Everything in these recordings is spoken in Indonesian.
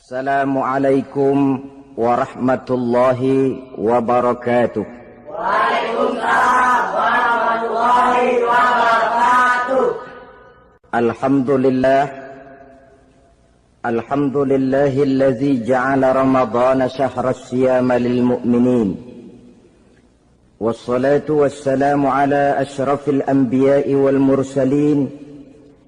Assalamualaikum warahmatullahi wabarakatuh. Waalaikumsalam warahmatullahi wabarakatuh. Alhamdulillahillazi ja'ala ramadhana syahra siyama lil mu'minin. Wassalatu wassalamu ala ashrafil anbiya'i wal mursalin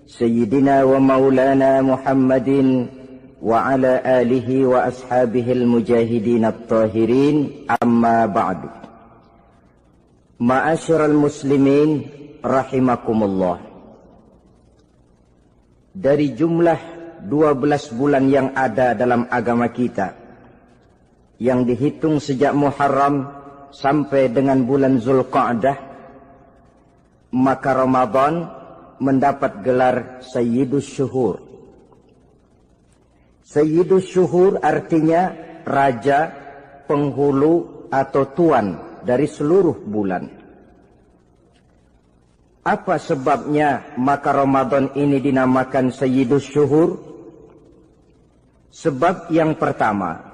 sayyidina wa maulana Muhammadin wa ala alihi wa ashabihil mujahidin at-tahirin, amma ba'du. Ma'asyiral muslimin rahimakumullah. Dari jumlah 12 bulan yang ada dalam agama kita, yang dihitung sejak Muharram sampai dengan bulan Zulqa'dah, maka Ramadan mendapat gelar Sayyidus Syuhur. Sayyidus Syuhur artinya raja, penghulu atau tuan dari seluruh bulan. Apa sebabnya maka Ramadan ini dinamakan Sayyidus Syuhur? Sebab yang pertama,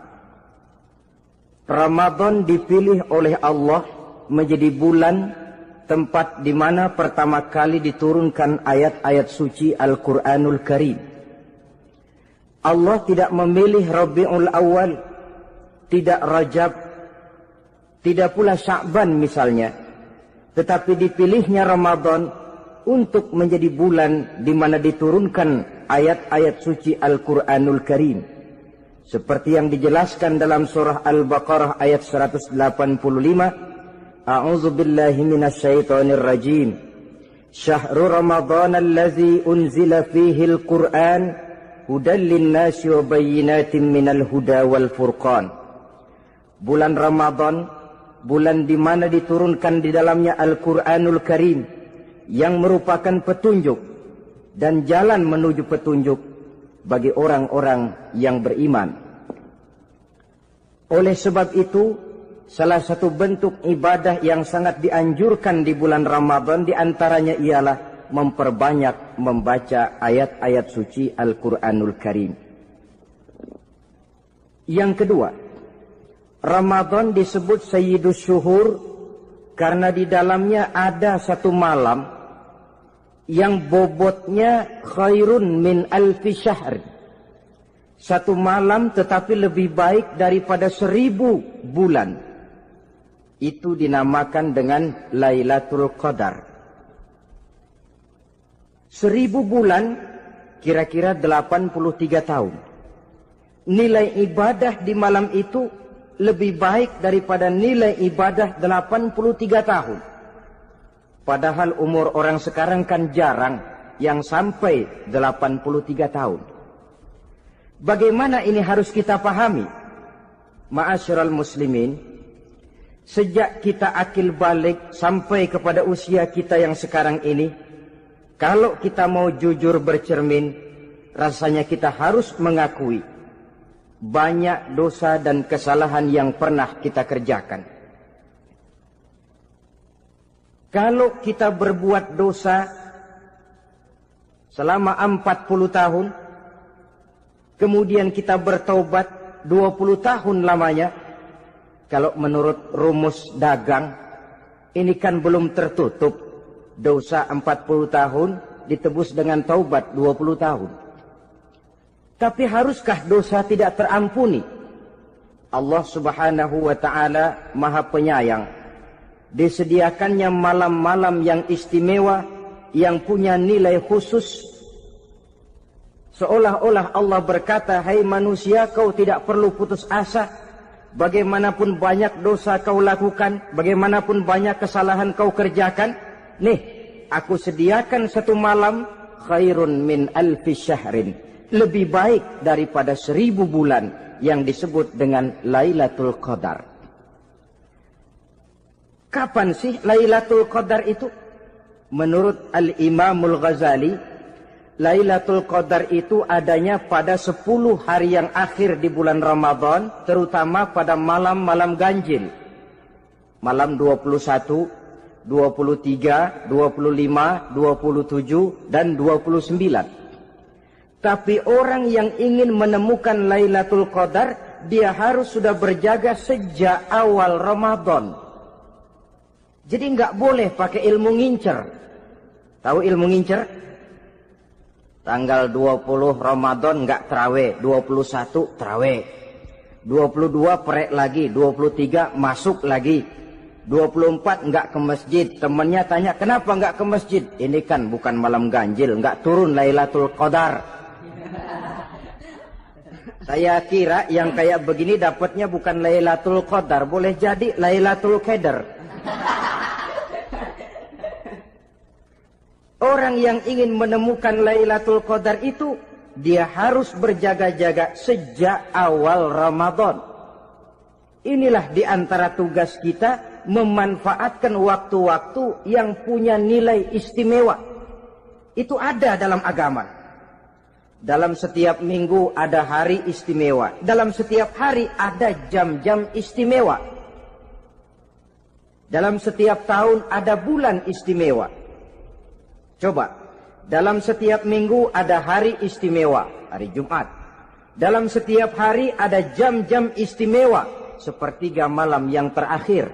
Ramadan dipilih oleh Allah menjadi bulan tempat di mana pertama kali diturunkan ayat-ayat suci Al-Quranul Karim. Allah tidak memilih Rabiul Awal, tidak Rajab, tidak pula Sya'ban misalnya, tetapi dipilihnya Ramadan untuk menjadi bulan di mana diturunkan ayat-ayat suci Al-Quranul Karim. Seperti yang dijelaskan dalam surah Al-Baqarah ayat 185, A'udzu billahi minasyaitonir rajim. Syahrul Ramadan allazi unzila fihi al-Qur'an hudan linnasi wa bayyinatin minal huda wal furqan. Bulan Ramadan, bulan di mana diturunkan di dalamnya Al-Qur'anul Karim yang merupakan petunjuk dan jalan menuju petunjuk bagi orang-orang yang beriman. Oleh sebab itu, salah satu bentuk ibadah yang sangat dianjurkan di bulan Ramadan diantaranya ialah memperbanyak membaca ayat-ayat suci Al-Quranul Karim. Yang kedua, Ramadan disebut Sayyidus Syuhur karena di dalamnya ada satu malam yang bobotnya khairun min alfi syahr. Satu malam tetapi lebih baik daripada 1000 bulan. Itu dinamakan dengan Lailatul Qadar. 1000 bulan kira-kira 83 tahun. Nilai ibadah di malam itu lebih baik daripada nilai ibadah 83 tahun. Padahal umur orang sekarang kan jarang yang sampai 83 tahun. Bagaimana ini harus kita pahami? Ma'asyiral muslimin, sejak kita akil balik sampai kepada usia kita yang sekarang ini, kalau kita mau jujur bercermin, rasanya kita harus mengakui banyak dosa dan kesalahan yang pernah kita kerjakan. Kalau kita berbuat dosa selama 40 tahun, kemudian kita bertaubat 20 tahun lamanya, kalau menurut rumus dagang, ini kan belum tertutup. Dosa 40 tahun ditebus dengan taubat 20 tahun. Tapi haruskah dosa tidak terampuni? Allah Subhanahu wa ta'ala Maha Penyayang. Disediakannya malam-malam yang istimewa, yang punya nilai khusus. Seolah-olah Allah berkata, hai manusia, kau tidak perlu putus asa. Bagaimanapun banyak dosa kau lakukan, bagaimanapun banyak kesalahan kau kerjakan, nih, aku sediakan satu malam khairun min alfi syahrin. Lebih baik daripada 1000 bulan yang disebut dengan Lailatul Qadar. Kapan sih Lailatul Qadar itu? Menurut Al-Imamul Ghazali, Lailatul Qadar itu adanya pada 10 hari yang akhir di bulan Ramadan, terutama pada malam-malam ganjil. Malam 21, 23, 25, 27, dan 29. Tapi orang yang ingin menemukan Lailatul Qadar, dia harus sudah berjaga sejak awal Ramadan. Jadi nggak boleh pakai ilmu ngincer. Tahu ilmu ngincer? Tanggal 20 Ramadan nggak terawih, 21 terawih, 22 perek lagi, 23 masuk lagi, 24 nggak ke masjid. Temannya tanya, kenapa nggak ke masjid? Ini kan bukan malam ganjil, nggak turun Lailatul Qadar. Saya kira yang kayak begini dapatnya bukan Lailatul Qadar, boleh jadi Lailatul Qadar. Orang yang ingin menemukan Lailatul Qadar itu, dia harus berjaga-jaga sejak awal Ramadan. Inilah di antara tugas kita, memanfaatkan waktu-waktu yang punya nilai istimewa. Itu ada dalam agama. Dalam setiap minggu ada hari istimewa. Dalam setiap hari ada jam-jam istimewa. Dalam setiap tahun ada bulan istimewa. Coba, dalam setiap minggu ada hari istimewa, hari Jumat. Dalam setiap hari ada jam-jam istimewa, sepertiga malam yang terakhir.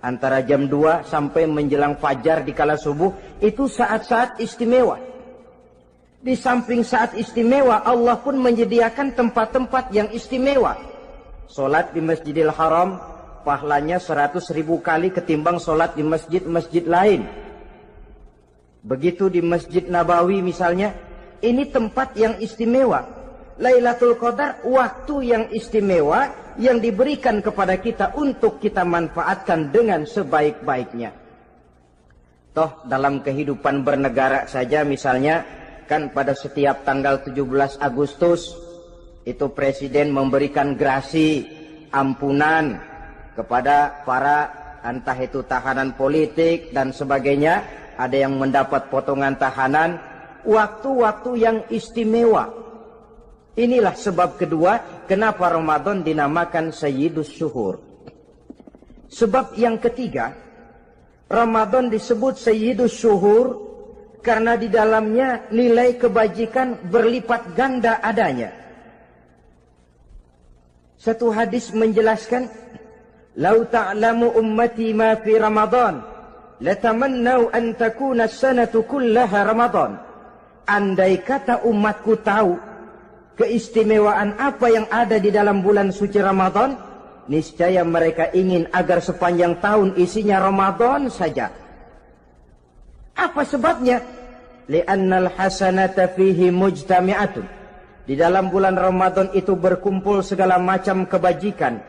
Antara jam 2 sampai menjelang fajar di kala subuh, itu saat-saat istimewa. Di samping saat istimewa, Allah pun menyediakan tempat-tempat yang istimewa. Solat di Masjidil Haram, pahalanya 100.000 kali ketimbang solat di masjid-masjid lain. Begitu di Masjid Nabawi misalnya, ini tempat yang istimewa. Lailatul Qadar waktu yang istimewa yang diberikan kepada kita untuk kita manfaatkan dengan sebaik-baiknya. Toh dalam kehidupan bernegara saja misalnya, kan pada setiap tanggal 17 Agustus itu presiden memberikan grasi ampunan kepada para entah itu tahanan politik dan sebagainya. Ada yang mendapat potongan tahanan, waktu-waktu yang istimewa. Inilah sebab kedua kenapa Ramadan dinamakan Sayyidus Syuhur. Sebab yang ketiga, Ramadan disebut Sayyidus Syuhur karena di dalamnya nilai kebajikan berlipat ganda adanya. Satu hadis menjelaskan, "Lau ta'lamu ummati ma fi Ramadan, latamannau an takuna as-sanatu kullaha Ramadan." Andai kata umatku tahu keistimewaan apa yang ada di dalam bulan suci Ramadan, niscaya mereka ingin agar sepanjang tahun isinya Ramadan saja. Apa sebabnya? Li'annal hasanata fihi mujtami'atun. Di dalam bulan Ramadan itu berkumpul segala macam kebajikan.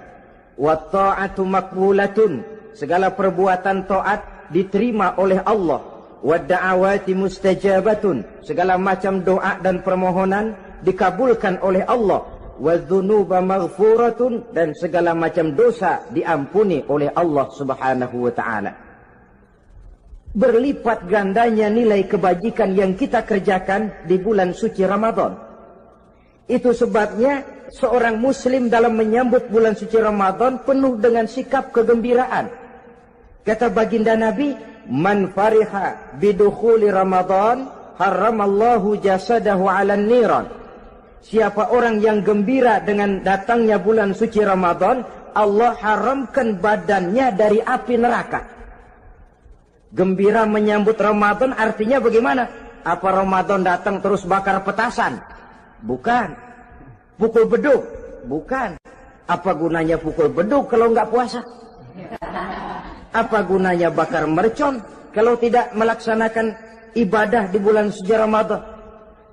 Wa ta'atu maqbulatun. Segala perbuatan taat diterima oleh Allah. Wa da'awati mustajabatun. Segala macam doa dan permohonan dikabulkan oleh Allah. Wa dzunuba maghfuratun. Dan segala macam dosa diampuni oleh Allah Subhanahu wa ta'ala. Berlipat gandanya nilai kebajikan yang kita kerjakan di bulan suci Ramadan. Itu sebabnya seorang muslim dalam menyambut bulan suci Ramadan penuh dengan sikap kegembiraan. Kata baginda Nabi, "Man fariha bidukhuli Ramadan, haramallahu jasadahu 'alan niran." Siapa orang yang gembira dengan datangnya bulan suci Ramadan, Allah haramkan badannya dari api neraka. Gembira menyambut Ramadan artinya bagaimana? Apa Ramadan datang terus bakar petasan? Bukan. Pukul beduk? Bukan. Apa gunanya pukul beduk kalau nggak puasa? Apa gunanya bakar mercon kalau tidak melaksanakan ibadah di bulan suci Ramadan?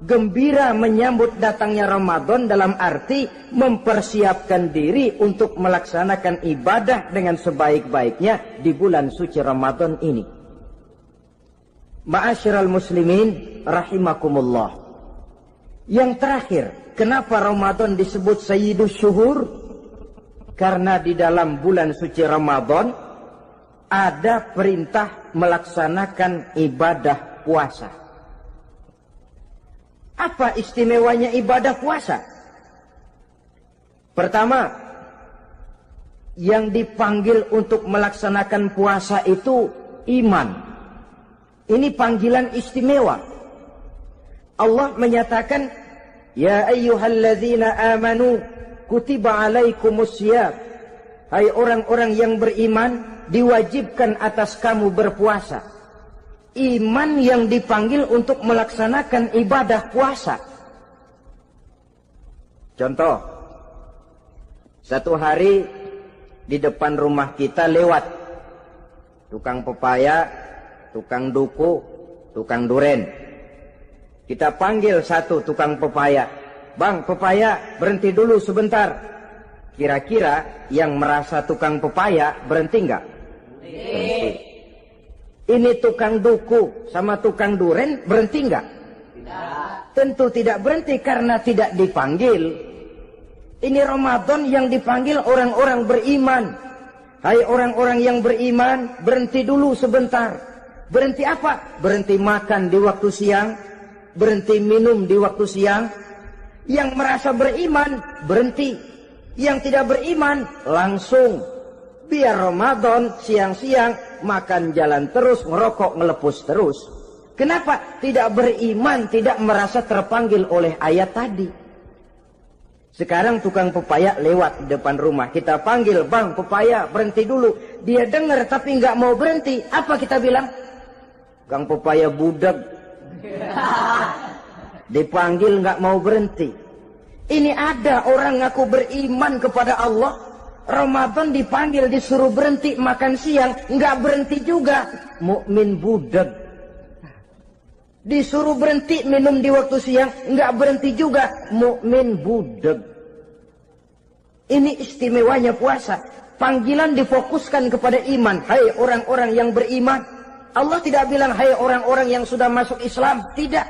Gembira menyambut datangnya Ramadan dalam arti mempersiapkan diri untuk melaksanakan ibadah dengan sebaik-baiknya di bulan suci Ramadan ini. Ma'asyiral muslimin rahimakumullah. Yang terakhir, kenapa Ramadan disebut Sayyidus Syuhur? Karena di dalam bulan suci Ramadan ada perintah melaksanakan ibadah puasa. Apa istimewanya ibadah puasa? Pertama, yang dipanggil untuk melaksanakan puasa itu iman. Ini panggilan istimewa. Allah menyatakan, Ya ayyuhalladzina amanu kutiba alaikumusiyam. Hai orang-orang yang beriman, diwajibkan atas kamu berpuasa. Iman yang dipanggil untuk melaksanakan ibadah puasa. Contoh, satu hari di depan rumah kita lewat tukang pepaya, tukang duku, tukang duren. Kita panggil satu tukang pepaya. Bang, pepaya, berhenti dulu sebentar. Kira-kira yang merasa tukang pepaya berhenti enggak? Berhenti. Ini tukang duku sama tukang duren berhenti enggak? Tidak. Tentu tidak berhenti karena tidak dipanggil. Ini Ramadan yang dipanggil orang-orang beriman. Hai orang-orang yang beriman, berhenti dulu sebentar. Berhenti apa? Berhenti makan di waktu siang, berhenti minum di waktu siang. Yang merasa beriman, berhenti. Yang tidak beriman, langsung. Biar Ramadan siang-siang makan jalan terus, ngerokok, ngelepus terus. Kenapa? Tidak beriman, tidak merasa terpanggil oleh ayat tadi. Sekarang tukang pepaya lewat di depan rumah. Kita panggil, bang pepaya berhenti dulu. Dia dengar tapi nggak mau berhenti. Apa kita bilang? Kang pepaya budak. Dipanggil nggak mau berhenti. Ini ada orang ngaku beriman kepada Allah. Ramadan dipanggil disuruh berhenti makan siang. Nggak berhenti juga. Mukmin budak. Disuruh berhenti minum di waktu siang, nggak berhenti juga, mukmin budak. Ini istimewanya puasa. Panggilan difokuskan kepada iman. Hai orang-orang yang beriman. Allah tidak bilang hai orang-orang yang sudah masuk Islam. Tidak.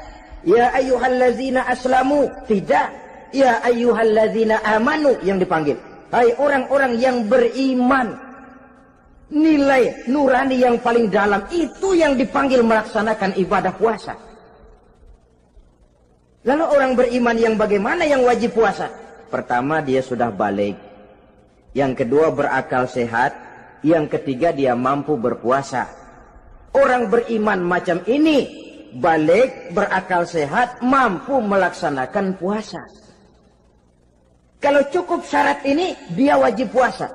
Ya ayyuhallazina aslamu. Tidak. Ya ayyuhallazina amanu yang dipanggil. Hai orang-orang yang beriman. Nilai nurani yang paling dalam itu yang dipanggil melaksanakan ibadah puasa. Lalu orang beriman yang bagaimana yang wajib puasa? Pertama, dia sudah balik. Yang kedua, berakal sehat. Yang ketiga, dia mampu berpuasa. Orang beriman macam ini, balik, berakal sehat, mampu melaksanakan puasa. Kalau cukup syarat ini, dia wajib puasa.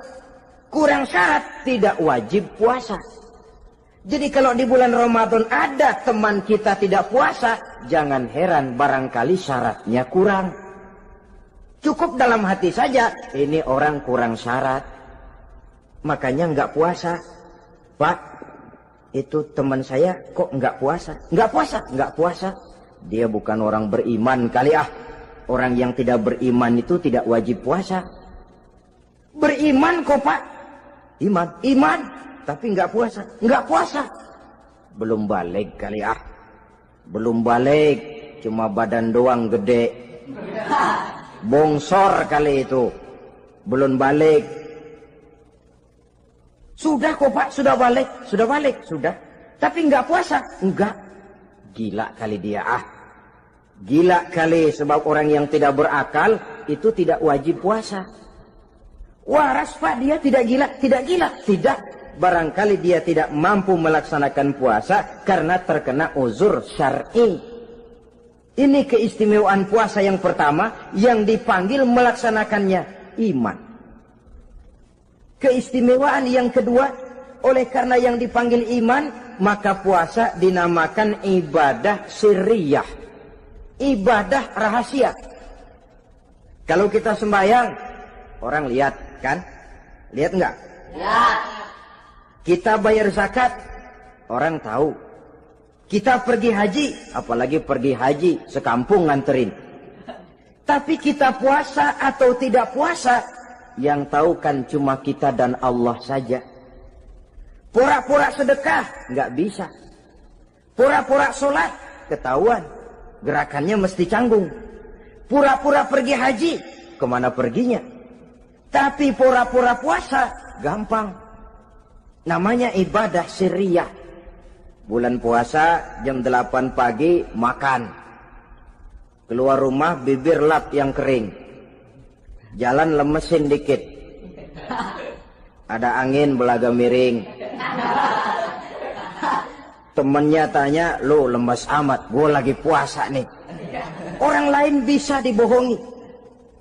Kurang syarat, tidak wajib puasa. Jadi kalau di bulan Ramadan ada teman kita tidak puasa, jangan heran barangkali syaratnya kurang. Cukup dalam hati saja, ini orang kurang syarat. Makanya nggak puasa. Pak, itu teman saya kok nggak puasa? Nggak puasa, nggak puasa. Dia bukan orang beriman kali ah. Orang yang tidak beriman itu tidak wajib puasa. Beriman kok Pak? Iman, tapi nggak puasa, nggak puasa. Belum balik kali ah, belum balik, cuma badan doang gede, bongsor kali itu, belum balik. Sudah kok Pak, sudah balik, sudah. Tapi nggak puasa, enggak. Gila kali dia ah, gila kali sebab orang yang tidak berakal itu tidak wajib puasa. Waras Pak, dia tidak gila, tidak. Barangkali dia tidak mampu melaksanakan puasa karena terkena uzur syar'i. Ini keistimewaan puasa yang pertama yang dipanggil melaksanakannya iman. Keistimewaan yang kedua, oleh karena yang dipanggil iman, maka puasa dinamakan ibadah sirriyah. Ibadah rahasia. Kalau kita sembahyang, orang lihat kan? Lihat enggak? Lihat. Kita bayar zakat, orang tahu. Kita pergi haji, apalagi pergi haji, sekampung nganterin. Tapi kita puasa atau tidak puasa, yang tahu kan cuma kita dan Allah saja. Pura-pura sedekah, nggak bisa. Pura-pura sholat, ketahuan. Gerakannya mesti canggung. Pura-pura pergi haji, kemana perginya? Tapi pura-pura puasa, gampang. Namanya ibadah sirriyah. Bulan puasa, jam 8 pagi, makan. Keluar rumah, bibir lap yang kering. Jalan lemesin dikit. Ada angin, belaga miring. Temennya tanya, lo lemes amat, gue lagi puasa nih. Orang lain bisa dibohongi.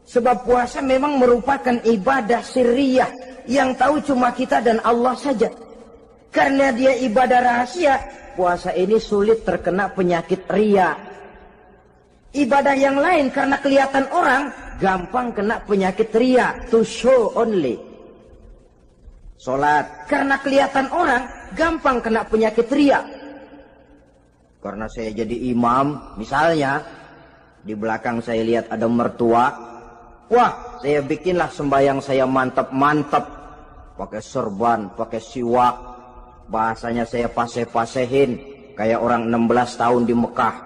Sebab puasa memang merupakan ibadah sirriyah yang tahu cuma kita dan Allah saja. Karena dia ibadah rahasia, puasa ini sulit terkena penyakit riya. Ibadah yang lain karena kelihatan orang, gampang kena penyakit riya, to show only. Salat karena kelihatan orang, gampang kena penyakit riya. Karena saya jadi imam, misalnya di belakang saya lihat ada mertua, wah, saya bikinlah sembahyang saya mantap-mantap, pakai serban, pakai siwak, bahasanya saya paseh-pasehin kayak orang 16 tahun di Mekah.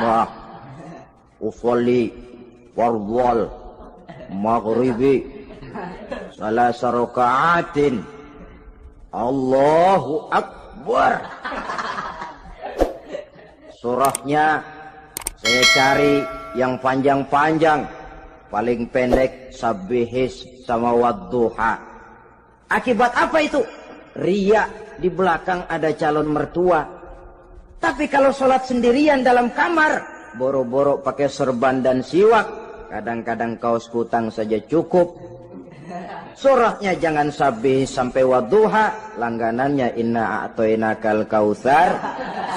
Wah, usolli warwal maghribi salasa raka'atin Allahu Akbar. Surahnya saya cari yang panjang-panjang, paling pendek Sabbihis sama Wadduha. Akibat apa itu? Riya, di belakang ada calon mertua. Tapi kalau sholat sendirian dalam kamar, boro-boro pakai serban dan siwak, kadang-kadang kaos kutang saja cukup. Surahnya jangan Sabbihis sampai Wadduha, langganannya Inna A'toinakal Kautsar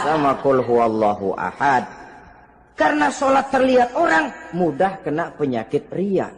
sama Qul Huwallahu Ahad. Karena sholat terlihat orang, mudah kena penyakit riya.